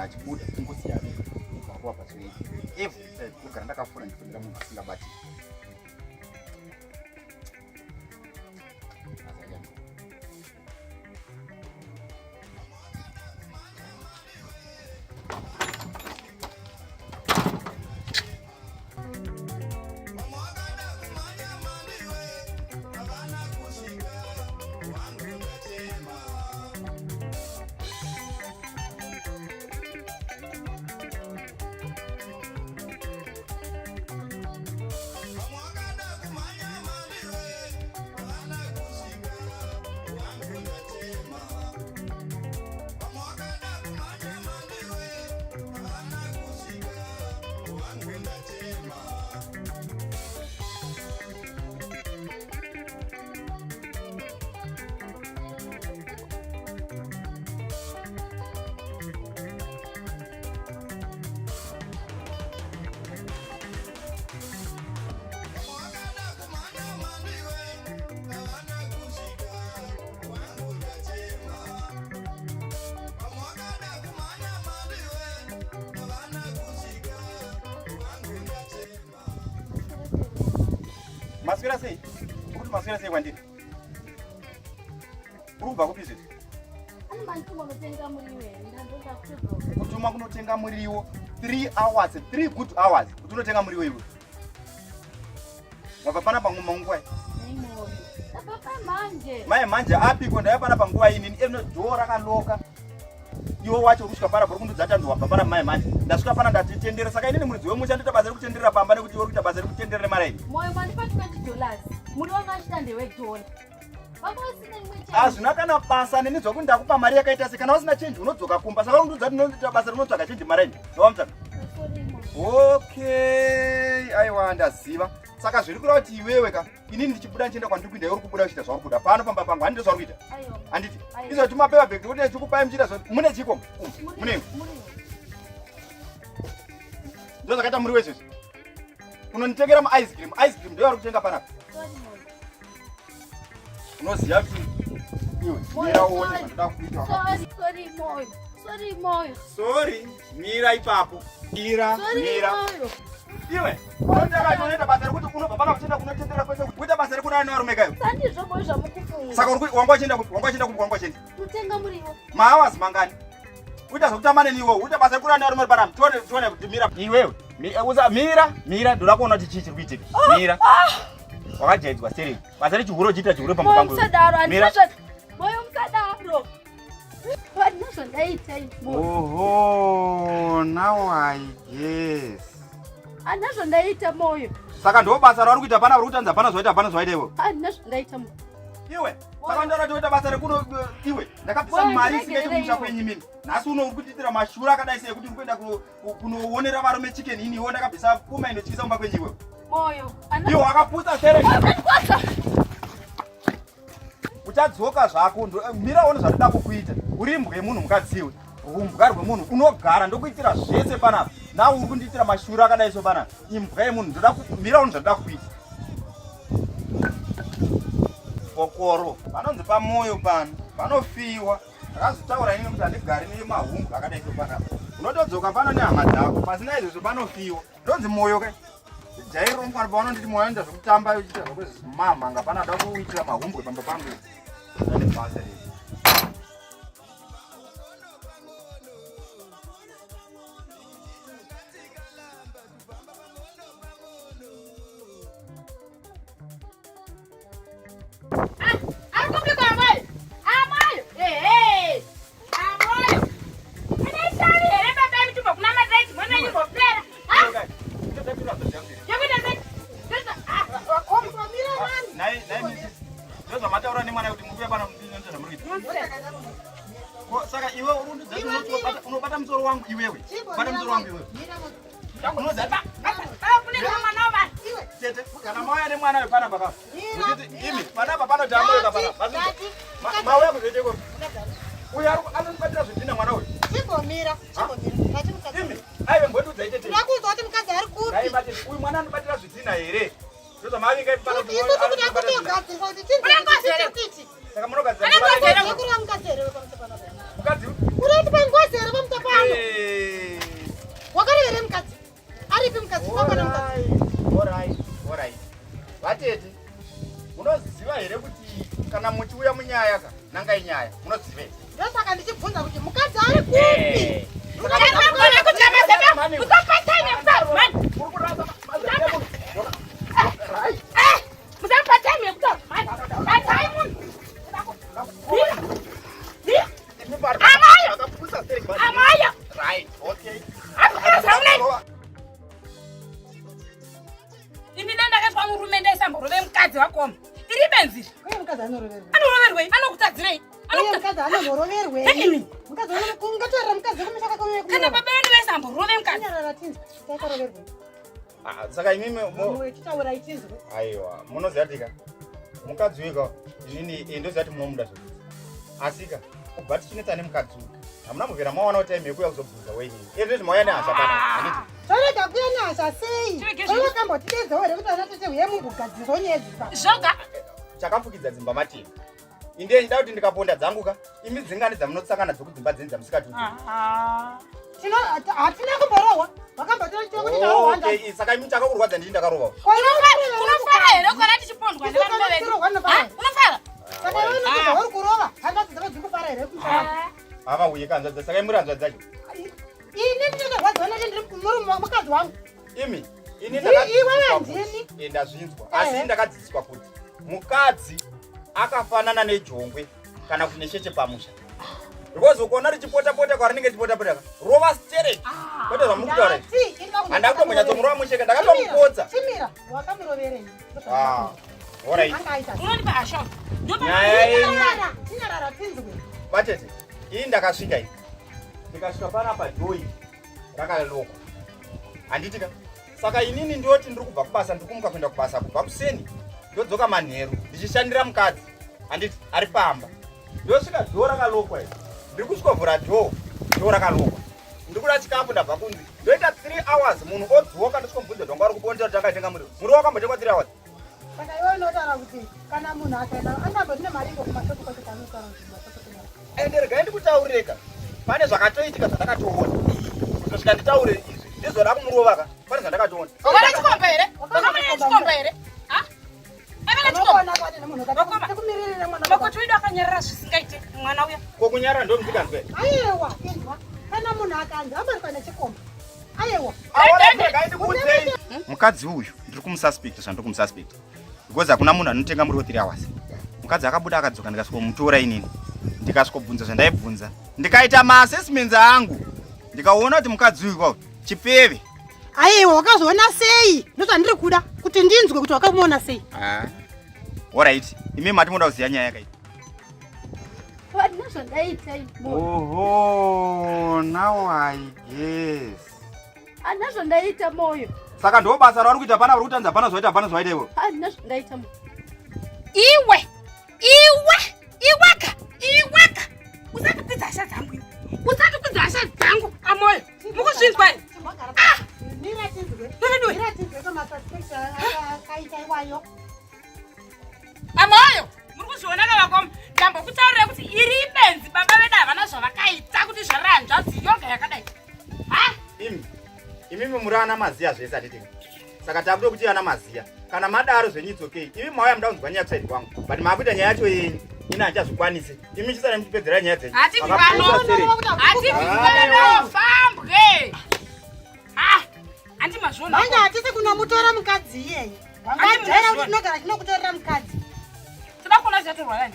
achibuda kungosiya kwa paswe every kugara ndakafura ndifundira munhu asingabati. Maswera sei? Kuti maswera sei kwandiri? Urubva kupi zvese? Ani mantuma unotenga muriwo ndandonda kutoka. Kutuma kunotenga muriwo 3 hours, 3 good hours. Kuti unotenga muriwo iwe. Wabva pana panguva nguva. Nemoyo. Papa manje. Mai manje apiko ndaya pana panguva ini eno jora kaloka. Iwo wacho kusvika para buri kundodzata ndowabva pana mai manje. Ndasvika pana ndatitendera saka inini muridzi wemusha ndoita basa rekutenderera pamba nekuti uri kuita basa rekutenderera mara ini. Moyo mandipa $20. Muri wanga achita $1. Papa usina imwe change. Azvina kana basa nenidzwa kuti ndakupa mari yakaita sei kana usina change unodzoka kumba saka undodzati unoita basa rinotsvaka change mara ini. Ndowamutaka. Okay, aiwa ndaziva. Saka zviri kureva kuti iwewe ka inini ndichibuda ndichienda kwandiri kuenda uri kubuda uchita zvauri kuda pano pamba pangu handiti zvauri kuita. Handiti izvo tumapeva bhegi kuti ndikupai muchita zvo mune chiko mune ndo zvakaita muri wezvezvi unonditengera ice cream ndo vari kutenga panapa. Unoziva kuti iwe mira uone zvandoda kuita. Sorry moyo. Sorry mira ipapo. Mira. Iwe, unotaka kunoita basa rekuti unobva pana kuchenda kunotendera kwese kuita basa rekuna narume kayo. Sandizvo zvamukufunga. Saka wanga wachenda kutenga muriwo. Mahours mangani? Uita zvokutamba neniwo, uita basa rekuna narume pana. Tuone kuti mira. Iwewe, mira ndoda kuona kuti chii chiri kuitika. Mira. Wakajaidzwa serei. Basa rechihuro chiita chihuro pamba pangu. Moyo musadaro. Oh, now I guess. Anazvo ndaita moyo. Saka ndo basa rauri kuita pana uri kutanza pana zvaita pana zvaita iwe. Anazvo ndaita moyo. Iwe, saka ndara toita basa rekuno iwe. Ndakapisa mari isingaiti kumusha kwenyu mimi. Nhasi uno uri kuitira mashura akadai sei kuti uri kuenda kunoonera varume chicken ini iwe ndakabvisa pfuma inotyisa kumba kwenyu iwe. Moyo. Iwe wakaputsa sere. Uchadzoka zvako mira one zvatoda kukuita. Uri imbwa yemunhu mukadziwe. Umbwa rwemunhu unogara ndokuitira zvese panapa. Nawe uri kundiitira mashura akadai so panapa. Imbwa yemunhu ndoda mira one zvatoda kukuita. Kokoro vanonzi pamoyo pano vanofiwa. Ndakazitaura inini kuti handigari nemahumbu akadai so panapa. Unotodzoka pano nehama dzako pasina izvozvo panofiwa. Ndonzi moyo kai. Jairo mwana pavanonditi moyo anoita zvokutamba uchiita zvokwezimamhanga pana ada kuitira mahumbwe pamba pangu. Ndane basa rei. Saka iwe unobata musoro wangu iwewe. Bata musoro wangu iwewe. Unozata. Tete, kana mauya nemwana we pana baba. Imi, pana baba notamboyo baba. Mauya kuzoite ko. Uya anonibatira zvidhina mwana we. Chimbomira. Imi, aiwe ngotudza itete. Ndakuzwa kuti mukadzi ari kupi. Ngaibate, uyu mwana anobatira zvidhina here. Ndoza mavinga ipana kuti saka munogadzira. mukadzi Mukadzi. Urati pangozera pamutapano. Nyaya. Munodzivei? Ndosaka ndichibvunza kuti mukadzi ari kupi? Ini nenda kaiswa murumende isamborove mukadzi wakoma. Iri benzi. Uye mukadzi anoroverwa. Anoroverwei? Anokutadzirei? Uye mukadzi anoroverwei? Mukadzi ungatorera mukadzi kumisha kakauya kumira. Kana baba vedu vaisamborove mukadzi. Kunyarara tinzi, taikaroverwei. Saka imimi Mwe titaura itinzwe. aiwa munoziva tika mukadzi wega inini ndoziva kuti munomuda zvekuti asika kubva tichinetsa nemukadzi uyu hamuna mubvera mawana kuti time yekuya kuzobvunza weini izvezvi mauya nehasha panaa Torega kuya nehasha sei? Torega here kuti ana tete huye mugadzirwa nyedziswa. Zvoga. chakafukidza dzimba matema inde ndida kuti ndikaponda dzangu ka imi dzingani dzamunotsangana dzokudzimba dzenyu dzamusikatuti Hatina kumborohwa. Wakambotora chokuti tarohwa. saka imi chakakurwadza ndini ndakarovawo Unofara here ukana tichipondwa nevarume vedu. Unofara? Saka iwe unokuti uri kurova. Handazi dzava dzikufara here kumusara. ava uye kanzvadza saka imi ranzva dzacho Ini ndinozorwadziwa nacho ndiri mukadzi wangu. imi ini Iwe ndini. ndazvinzwa asi ndakadzidziswa kuti mukadzi akafanana nejongwe kana kuti nesheche pamusha because ukaona richipota-pota kwarinenge chipota-pota rova straight kwete zvamukutaura handa kutombonya musheka ndakatomupodza Chimira, wakamuroverei? alright Unonipa hasha. Nyaya yenyu Chinyarara tinzwe. vatete iyi ndakasvika iyi ndikasvika panapa dhoi rakalokwa handitika saka inini ndoti ndiri kubva kubasa ndiri kumuka kuenda kubasa kubva kuseni ndodzoka manheru ndichishandira mukadzi handiti ari pamba ndosvika dhoo rakalokwa iyi ndiri kusvikovhura dhoo rakalokwa ndiri kuda chikafu ndabva kunzi ndoita 3 hours munhu odzoka ndosvikomubvunza kuti wanga uri kubonda kuti akatenga muriwo wakambotengwa 3 hours Saka iwe unotaura kuti kana munhu akaenda angamboti nemaringo kumashopu kwete kanotaura kuti mashopu kunyaradza. ende regai ndikutaureka pane zvakatoitika zvandakatoona kutosvika nditaure izvi ndizoda kumurovaka pane zvandakatoona Wakana chikomba here? Wakamanya chikomba here? Ha? Amena chikomba. Unoona kwati nemunhu akakumiririra mwana wako. Makoto wedu akanyarara zvisingaite mwana uya. kokunyarara ndo muzikanzwe Aiwa, inzwa. Kana munhu akanzi abarikwa nechikomba. Aiwa. mukadzi uyu ndiri kumususpect zvandiri kumususpect because hakuna munhu anotenga muriwo 3 hours mukadzi akabuda akadzoka ndikasvikomutora inini ndikasvikobvunza zvandaibvunza ndikaita maassessments angu ndikaona kuti mukadzi uyu kwavo chipeve Aiwa, wakazoona sei? Ndozvandiri kuda kuti ndinzwe kuti wakamuona sei. alright imi mati moda kuziva nyaya yakaita Wadina zvandaita ibo. oho now I guess Handina zvandaita moyo. saka ndo basa rauri kuita pana vari kutanza pana zvaita pana zvaita ivo Handina zvandaita moyo. Iweka. Usati kwidza hasha dzangu. Usati kwidza hasha dzangu amoyo. Mukuzvinzwa here? Mira tinzwe. Ndodwe. Mira tinzwe kwamasuspicion akaita iwayo. Amoyo. Muri kuzviona kavakoma. Ndambokutaurira kuti iri benzi baba vedu havana zvavakaita kuti zvaranzva dziyoga yakadai. Ha? imimi muri ana maziya zvese atitinga saka takuda kuti ana maziya kana madaro zvenyitsokei imi mauya muda kunzwa nyaya kusaidi kwangu but maakuita nyaya yacho yenyu ina handichazvikwanise imi chisara muchipedzera nyaya dzenyu Hatibvi pano fambwe. Ha? Handimazvona. Manja hatisi kunomutora mukadzi iyeye. Wangajaira kuti tinogara tinokutorera mukadzi. Tinoda kuona zvatorwa nani?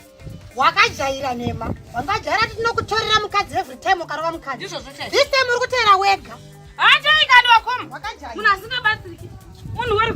Wakajaira nema. Wangajaira kuti tinokutorera mukadzi every time ukarova mukadzi. Ndizvo zvose. This time uri kutera wega. Handaikani wakoma. Wakajaira. Munhu asingabatsiriki. Munhu wari